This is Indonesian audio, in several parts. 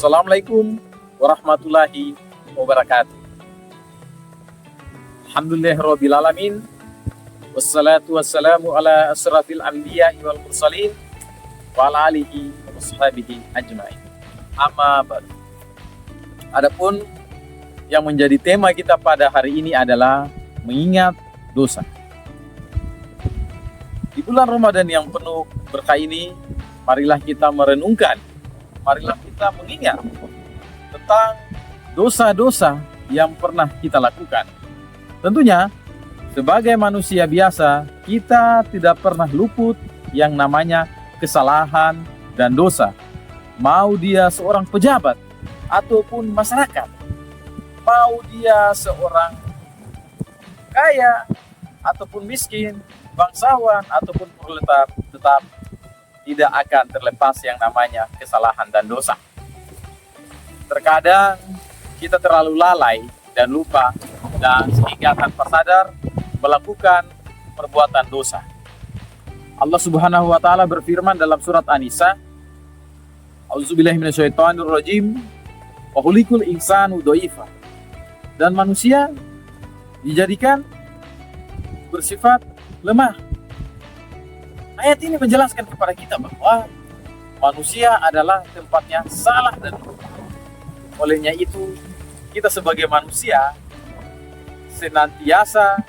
Assalamualaikum warahmatullahi wabarakatuh. Alhamdulillahirabbil alamin. Wassalatu wassalamu ala asrafil anbiya'i wal mursalin wa ala alihi wa sahbihi ajmain. Amma ba'du. Adapun yang menjadi tema kita pada hari ini adalah mengingat dosa. Di bulan Ramadan yang penuh berkah ini, marilah kita merenungkan, marilah kita mengingat tentang dosa-dosa yang pernah kita lakukan. Tentunya, sebagai manusia biasa, kita tidak pernah luput yang namanya kesalahan dan dosa. Mau dia seorang pejabat ataupun masyarakat, mau dia seorang kaya ataupun miskin, bangsawan ataupun proletar, tetap tidak akan terlepas yang namanya kesalahan dan dosa. Terkadang kita terlalu lalai dan lupa dan sehingga tanpa sadar melakukan perbuatan dosa. Allah Subhanahu wa taala berfirman dalam surat An-Nisa, A'udzubillahi minasyaitonirrajim, wa khuliqal insanu dha'ifa. Dan manusia dijadikan bersifat lemah. Ayat ini menjelaskan kepada kita bahwa manusia adalah tempatnya salah dan lupa. Olehnya itu, kita sebagai manusia senantiasa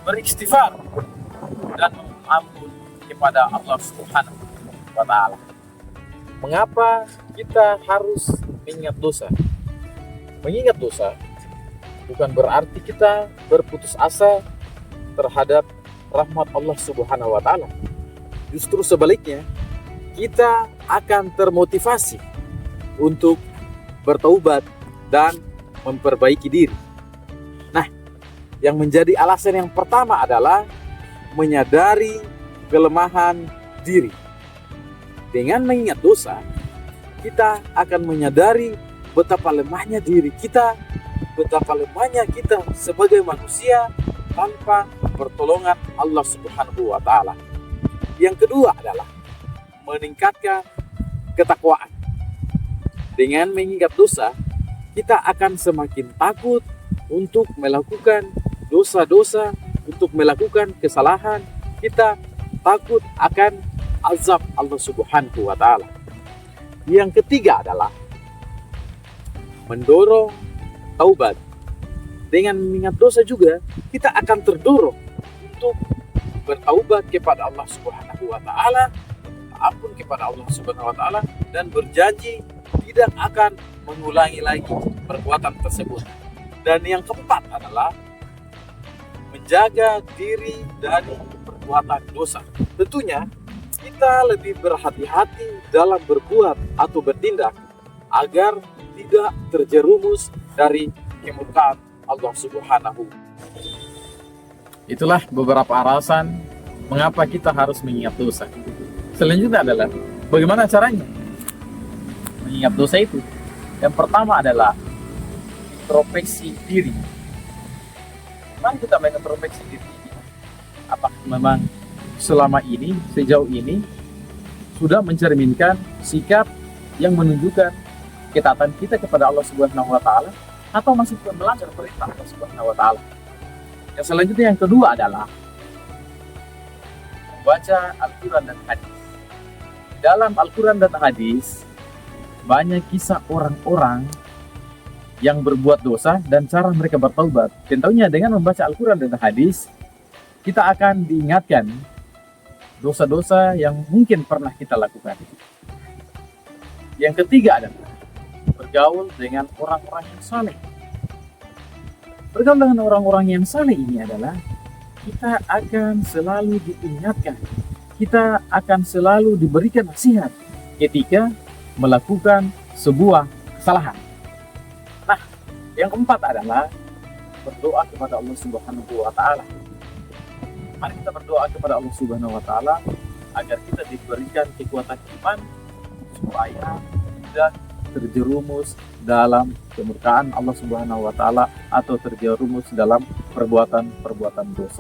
beristighfar dan memohon kepada Allah Subhanahu wa taala. Mengapa kita harus mengingat dosa? Mengingat dosa bukan berarti kita berputus asa terhadap rahmat Allah Subhanahu wa taala. Justru sebaliknya, kita akan termotivasi untuk bertaubat dan memperbaiki diri. Nah, yang menjadi alasan yang pertama adalah menyadari kelemahan diri. Dengan mengingat dosa, kita akan menyadari betapa lemahnya diri kita, betapa lemahnya kita sebagai manusia tanpa pertolongan Allah Subhanahu wa taala. Yang kedua adalah meningkatkan ketakwaan. Dengan mengingat dosa, kita akan semakin takut untuk melakukan dosa-dosa, untuk melakukan kesalahan. Kita takut akan azab Allah Subhanahu wa taala. Yang ketiga adalah mendorong taubat. Dengan mengingat dosa juga, kita akan terdorong untuk bertaubat kepada Allah Subhanahu wa taala, ampun kepada Allah Subhanahu wa taala, dan berjanji tidak akan mengulangi lagi perbuatan tersebut. Dan yang keempat adalah menjaga diri dari perbuatan dosa. Tentunya kita lebih berhati-hati dalam berbuat atau bertindak agar tidak terjerumus dari kemurkaan Allah Subhanahu. Itulah beberapa alasan mengapa kita harus mengingat dosa. Selanjutnya adalah bagaimana caranya mengingat dosa itu. Yang pertama adalah introspeksi diri. Mari kita mengintrospeksi diri. Apakah memang selama ini, sejauh ini sudah mencerminkan sikap yang menunjukkan ketaatan kita kepada Allah Subhanahu wa taala, atau masih melanggar perintah Allah Subhanahu wa taala? Yang selanjutnya, yang kedua adalah membaca Al-Quran dan Hadis. Dalam Al-Quran dan Hadis banyak kisah orang-orang yang berbuat dosa dan cara mereka bertaubat. Tentunya dengan membaca Al-Quran dan Hadis, kita akan diingatkan dosa-dosa yang mungkin pernah kita lakukan. Yang ketiga adalah bergaul dengan orang-orang yang saleh. Bergaul dengan orang-orang yang saleh ini adalah kita akan selalu diingatkan, kita akan selalu diberikan nasihat ketika melakukan sebuah kesalahan. Nah, yang keempat adalah berdoa kepada Allah Subhanahu wa taala. Mari kita berdoa kepada Allah Subhanahu wa taala agar kita diberikan kekuatan iman supaya tidak terjerumus dalam kemurkaan Allah Subhanahu wa taala atau terjerumus dalam perbuatan-perbuatan dosa.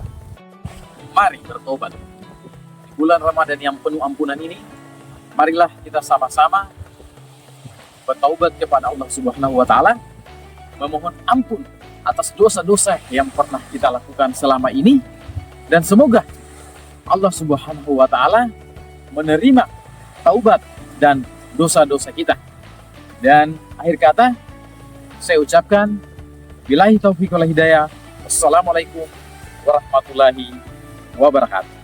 Mari bertobat. Di bulan Ramadan yang penuh ampunan ini, marilah kita sama-sama bertaubat kepada Allah Subhanahu wa taala, memohon ampun atas dosa-dosa yang pernah kita lakukan selama ini, dan semoga Allah Subhanahu wa taala menerima taubat dan dosa-dosa kita. Dan akhir kata saya ucapkan billahi taufiq wal hidayah. Wassalamualaikum warahmatullahi wabarakatuh.